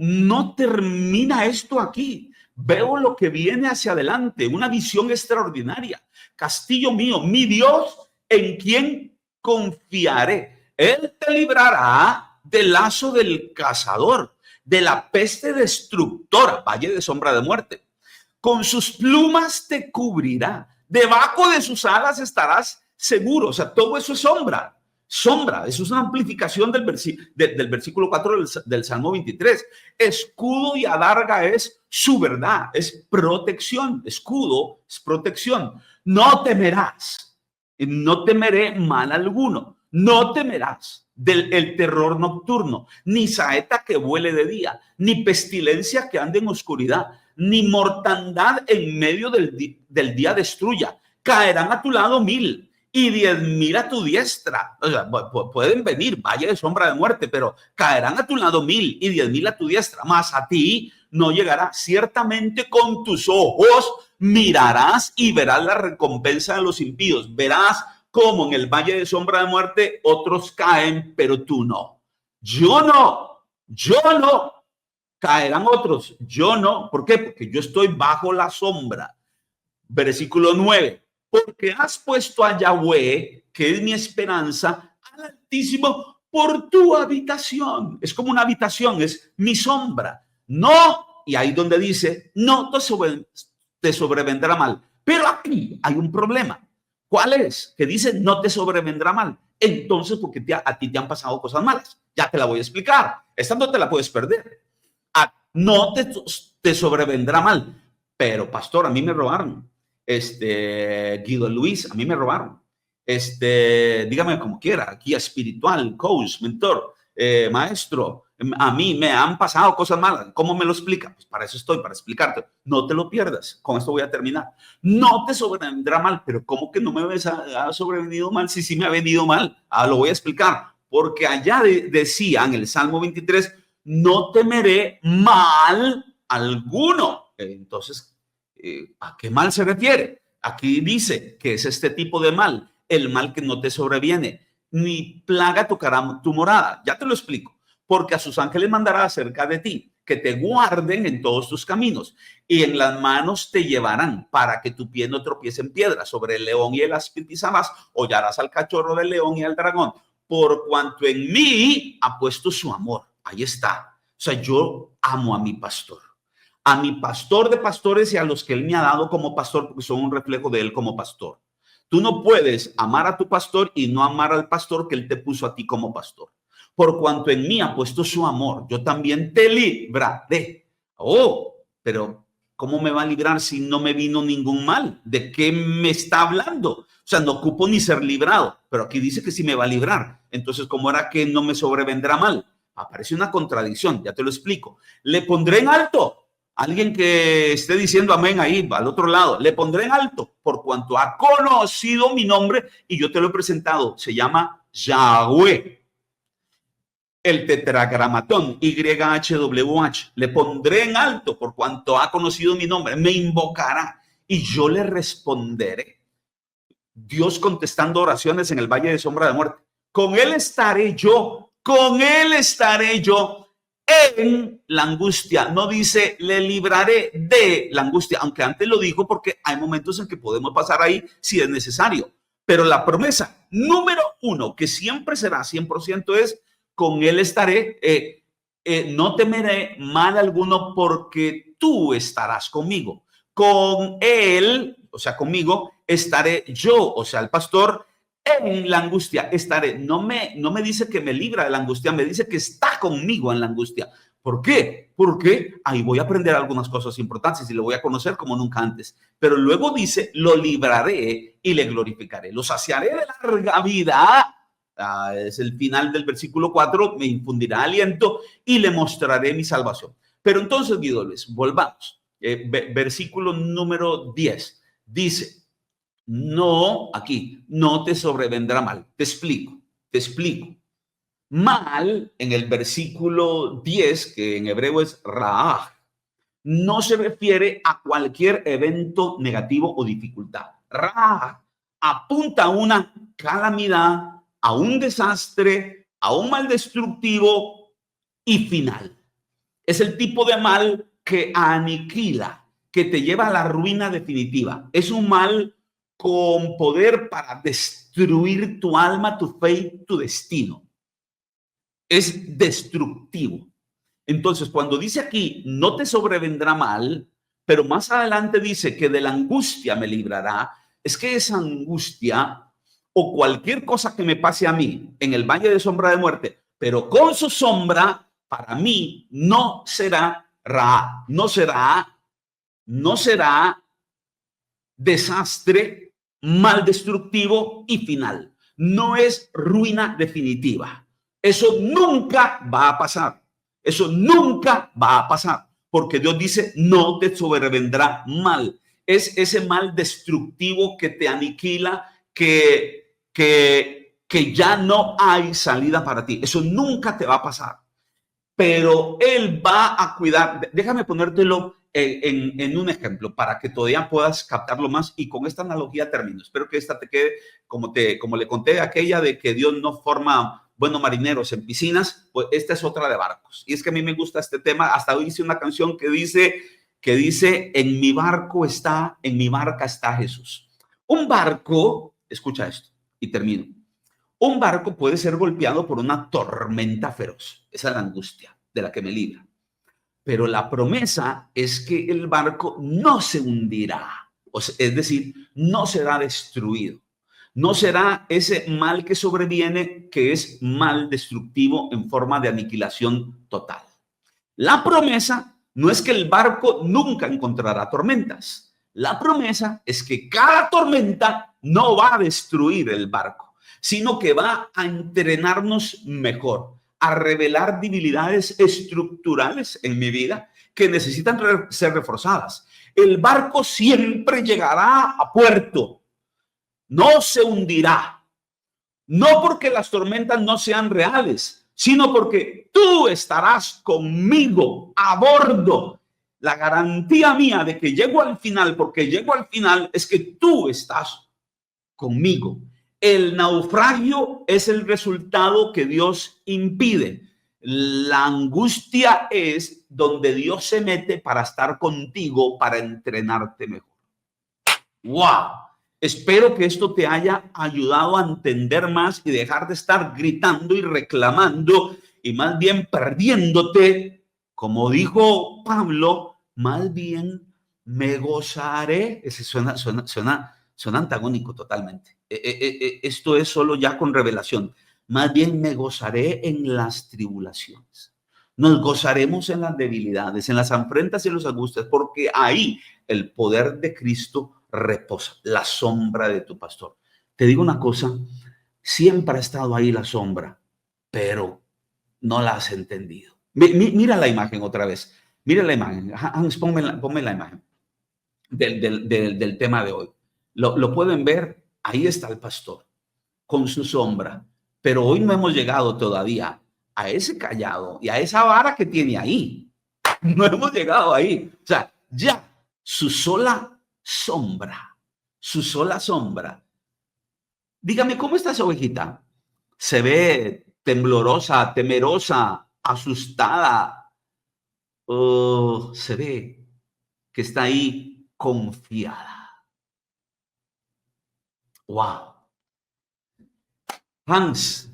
termina esto aquí. Veo lo que viene hacia adelante, una visión extraordinaria. Castillo mío, mi Dios, en quien confiaré. Él te librará del lazo del cazador, de la peste destructora, valle de sombra de muerte. Con sus plumas te cubrirá, debajo de sus alas estarás seguro. O sea, todo eso es sombra. Sombra, eso es una amplificación del versículo 4 del Salmo 23. Escudo y adarga es su verdad, es protección. Escudo es protección. No temerás, no temeré mal alguno. No temerás el terror nocturno, ni saeta que vuele de día, ni pestilencia que ande en oscuridad, ni mortandad en medio del día destruya. Caerán a tu lado 1000 y 10,000 a tu diestra. O sea, pueden venir, valle de sombra de muerte, pero caerán a tu lado 1000 y 10,000 a tu diestra, mas a ti no llegará. Ciertamente con tus ojos mirarás y verás la recompensa de los impíos. Verás cómo en el valle de sombra de muerte otros caen, pero tú no. Yo no. Caerán otros, yo no. ¿Por qué? Porque yo estoy bajo la sombra. Versículo 9. Porque has puesto a Yahweh, que es mi esperanza, al Altísimo por tu habitación. Es como una habitación, es mi sombra. No, y ahí donde dice, no te sobrevendrá mal. Pero aquí hay un problema. ¿Cuál es? Que dice, no te sobrevendrá mal. Entonces, porque a ti te han pasado cosas malas. Ya te la voy a explicar. Esta no te la puedes perder. No te sobrevendrá mal. Pero, pastor, a mí me robaron. Guido Luis, a mí me robaron. Dígame como quiera, guía espiritual, coach, mentor, maestro, a mí me han pasado cosas malas. ¿Cómo me lo explica? Pues para eso estoy, para explicarte. No te lo pierdas. Con esto voy a terminar. No te sobrevendrá mal, pero ¿cómo que no me ha sobrevenido mal? Sí me ha venido mal. Lo voy a explicar. Porque allá decía en el Salmo 23, no temeré mal alguno. Entonces, ¿a qué mal se refiere? Aquí dice que es este tipo de mal, el mal que no te sobreviene, ni plaga tocará tu morada. Ya te lo explico. Porque a sus ángeles mandará acerca de ti, que te guarden en todos tus caminos, y en las manos te llevarán para que tu pie no tropiece en piedra. Sobre el león y el áspid pisarás, hollarás al cachorro del león y al dragón, por cuanto en mí ha puesto su amor. Ahí está. O sea, yo amo a mi pastor de pastores y a los que él me ha dado como pastor, porque son un reflejo de él como pastor. Tú no puedes amar a tu pastor y no amar al pastor que él te puso a ti como pastor. Por cuanto en mí ha puesto su amor, yo también te libraré. Pero ¿cómo me va a librar si no me vino ningún mal? ¿De qué me está hablando? O sea, no ocupo ni ser librado, pero aquí dice que sí me va a librar. Entonces, ¿cómo era que no me sobrevendrá mal? Aparece una contradicción, ya te lo explico. Le pondré en alto. Alguien que esté diciendo amén ahí, al otro lado, le pondré en alto por cuanto ha conocido mi nombre y yo te lo he presentado. Se llama Yahweh. El tetragramatón, YHWH. Le pondré en alto por cuanto ha conocido mi nombre. Me invocará y yo le responderé. Dios contestando oraciones en el valle de sombra de muerte. Con él estaré yo. Con él estaré yo. En la angustia, no dice le libraré de la angustia, aunque antes lo dijo porque hay momentos en que podemos pasar ahí si es necesario. Pero la promesa número 1, que siempre será 100%, es con él estaré, no temeré mal alguno porque tú estarás conmigo. Con él, o sea, conmigo, estaré yo, o sea, el pastor. En la angustia estaré. No me dice que me libra de la angustia, me dice que está conmigo en la angustia. ¿Por qué? Porque ahí voy a aprender algunas cosas importantes y lo voy a conocer como nunca antes. Pero luego dice, lo libraré y le glorificaré. Lo saciaré de larga vida. Es el final del versículo 4. Me infundirá aliento y le mostraré mi salvación. Pero entonces, Guido Luis, volvamos. Versículo número 10. Dice, no, aquí, no te sobrevendrá mal. Te explico. Mal, en el versículo 10, que en hebreo es Raah, no se refiere a cualquier evento negativo o dificultad. Raah apunta a una calamidad, a un desastre, a un mal destructivo y final. Es el tipo de mal que aniquila, que te lleva a la ruina definitiva. Es un mal con poder para destruir tu alma, tu fe y tu destino. Es destructivo. Entonces, cuando dice aquí, no te sobrevendrá mal, pero más adelante dice que de la angustia me librará, es que esa angustia o cualquier cosa que me pase a mí en el valle de sombra de muerte, pero con su sombra, para mí no será Ra, no será desastre, mal destructivo y final. No es ruina definitiva. Eso nunca va a pasar. Eso nunca va a pasar. Porque Dios dice, no te sobrevendrá mal. Es ese mal destructivo que te aniquila, que ya no hay salida para ti. Eso nunca te va a pasar. pero Él va a cuidar. Déjame ponértelo en un ejemplo para que todavía puedas captarlo más, y con esta analogía termino. Espero que esta te quede como le conté aquella de que Dios no forma buenos marineros en piscinas. Pues esta es otra de barcos, y es que a mí me gusta este tema. Hasta hoy hice una canción que dice en mi barca está Jesús. Un barco, escucha esto y termino. Un barco puede ser golpeado por una tormenta feroz. Esa es la angustia de la que me libra. Pero la promesa es que el barco no se hundirá. Es decir, no será destruido. No será ese mal que sobreviene, que es mal destructivo en forma de aniquilación total. La promesa no es que el barco nunca encontrará tormentas. La promesa es que cada tormenta no va a destruir el barco, sino que va a entrenarnos mejor, a revelar debilidades estructurales en mi vida que necesitan ser reforzadas. El barco siempre llegará a puerto, no se hundirá, no porque las tormentas no sean reales, sino porque tú estarás conmigo a bordo. La garantía mía de que llego al final, porque llego al final, es que tú estás conmigo. El naufragio es el resultado que Dios impide. La angustia es donde Dios se mete para estar contigo, para entrenarte mejor. ¡Wow! Espero que esto te haya ayudado a entender más y dejar de estar gritando y reclamando y más bien perdiéndote. Como dijo Pablo, más bien me gozaré. Ese suena antagónico totalmente. Esto es solo ya con revelación. Más bien me gozaré en las tribulaciones. Nos gozaremos en las debilidades, en las afrentas y en las angustias, porque ahí el poder de Cristo reposa, la sombra de tu pastor. Te digo una cosa, siempre ha estado ahí la sombra, pero no la has entendido. Mira la imagen otra vez. Mira la imagen. Hans, ponme la imagen del tema de hoy. Lo pueden ver, ahí está el pastor con su sombra, pero hoy no hemos llegado todavía a ese callado y a esa vara que tiene ahí. No hemos llegado ahí. O sea, ya su sola sombra. Dígame, ¿cómo está esa ovejita? Se ve temblorosa, temerosa, asustada. Se ve que está ahí confiada. Wow. Hans,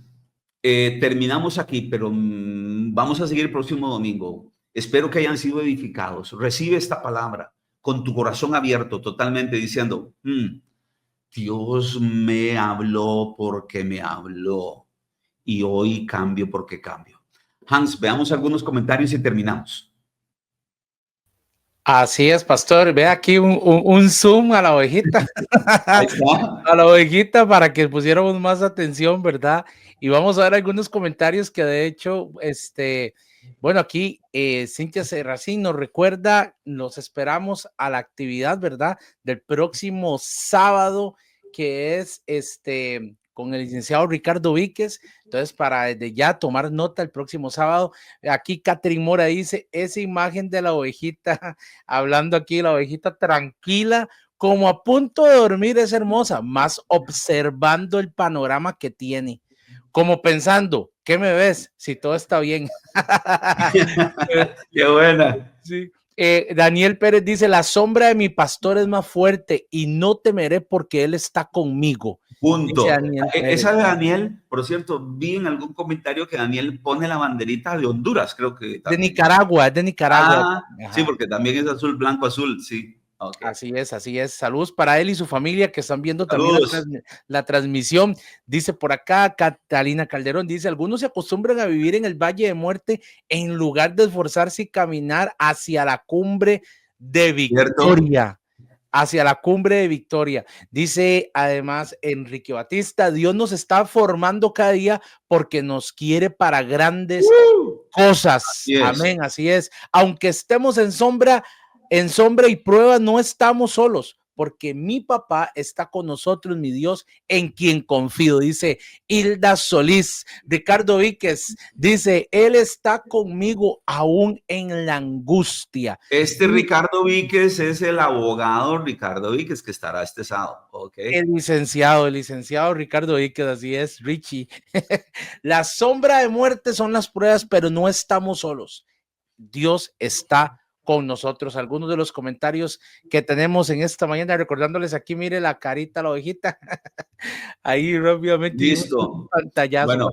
terminamos aquí, pero vamos a seguir el próximo domingo. Espero que hayan sido edificados. Recibe esta palabra con tu corazón abierto, totalmente diciendo, Dios me habló porque me habló y hoy cambio porque cambio. Hans, veamos algunos comentarios y terminamos. Así es, pastor. Ve aquí un zoom a la ovejita. A la ovejita para que pusiéramos más atención, ¿verdad? Y vamos a ver algunos comentarios que de hecho, bueno, aquí Cintia Serracín nos recuerda, nos esperamos a la actividad, ¿verdad? Del próximo sábado, que es con el licenciado Ricardo Víquez. Entonces, para desde ya tomar nota el próximo sábado. Aquí Catherine Mora dice, esa imagen de la ovejita, hablando aquí, la ovejita tranquila, como a punto de dormir, es hermosa, más observando el panorama que tiene, como pensando, ¿qué me ves? Si todo está bien. Qué buena. Sí. Daniel Pérez dice, la sombra de mi pastor es más fuerte y no temeré porque él está conmigo. Punto. Esa de Daniel, por cierto, vi en algún comentario que Daniel pone la banderita de Honduras, creo que también. De Nicaragua, es de Nicaragua. Sí, porque también es azul, blanco, azul, sí. Okay. Así es. Saludos para él y su familia que están viendo también la transmisión. Dice por acá Catalina Calderón, dice, algunos se acostumbran a vivir en el Valle de Muerte en lugar de esforzarse y caminar hacia la cumbre de victoria. Hacia la cumbre de victoria. Dice además Enrique Batista, Dios nos está formando cada día porque nos quiere para grandes cosas. Amén, así es. Aunque estemos en sombra y prueba, no estamos solos, porque mi papá está con nosotros, mi Dios, en quien confío, dice Hilda Solís. Ricardo Víquez dice, Él está conmigo aún en la angustia. Ricardo Víquez es el abogado Ricardo Víquez que estará este sábado. Okay. El licenciado Ricardo Víquez, así es, Richie. La sombra de muerte son las pruebas, pero no estamos solos. Dios está con nosotros. Algunos de los comentarios que tenemos en esta mañana, recordándoles aquí, mire la carita, la ovejita. Ahí rápidamente. Listo. Pantallazo. Bueno,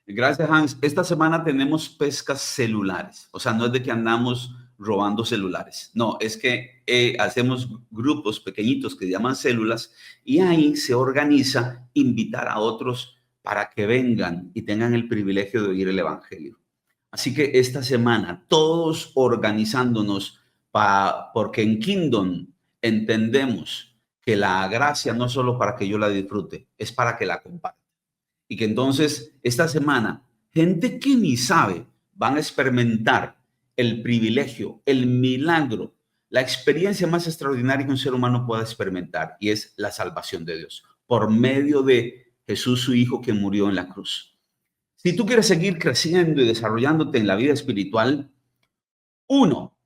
gracias, Hans. Esta semana tenemos pescas celulares. O sea, no es de que andamos robando celulares. No, es que hacemos grupos pequeñitos que llaman células y ahí se organiza invitar a otros para que vengan y tengan el privilegio de oír el evangelio. Así que esta semana todos organizándonos porque en Kingdom entendemos que la gracia no es solo para que yo la disfrute, es para que la comparta. Y que entonces esta semana gente que ni sabe van a experimentar el privilegio, el milagro, la experiencia más extraordinaria que un ser humano pueda experimentar, y es la salvación de Dios por medio de Jesús, su Hijo, que murió en la cruz. Si tú quieres seguir creciendo y desarrollándote en la vida espiritual, 1,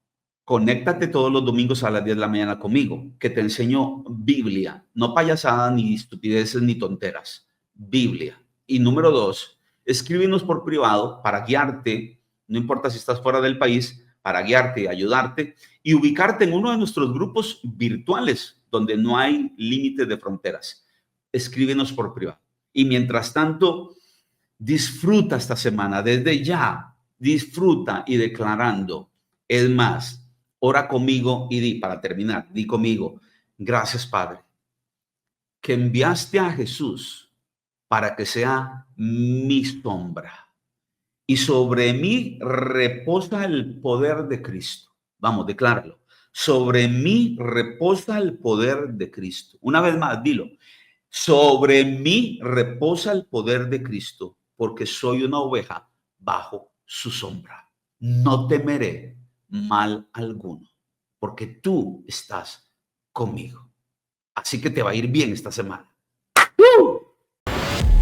conéctate todos los domingos a las 10 de la mañana conmigo, que te enseño Biblia, no payasadas, ni estupideces, ni tonteras, Biblia. Y número 2, escríbenos por privado para guiarte, no importa si estás fuera del país, para guiarte y ayudarte y ubicarte en uno de nuestros grupos virtuales donde no hay límites de fronteras. Escríbenos por privado. Y mientras tanto, disfruta esta semana, desde ya, disfruta y declarando. Es más, ora conmigo y di, para terminar, di conmigo, gracias, Padre, que enviaste a Jesús para que sea mi sombra. Y sobre mí reposa el poder de Cristo. Vamos, decláralo. Sobre mí reposa el poder de Cristo. Una vez más, dilo. Sobre mí reposa el poder de Cristo, porque soy una oveja bajo su sombra. No temeré mal alguno, porque tú estás conmigo. Así que te va a ir bien esta semana.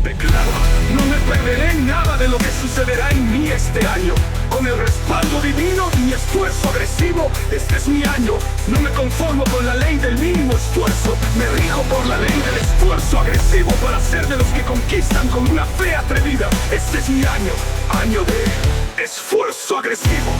Declaro, no me perderé nada de lo que sucederá en mí este año. Con el respaldo divino y mi esfuerzo agresivo, este es mi año. No me conformo con la ley del mínimo esfuerzo. Me rijo por la ley del esfuerzo agresivo para ser de los que conquistan con una fe atrevida. Este es mi año, año de esfuerzo agresivo.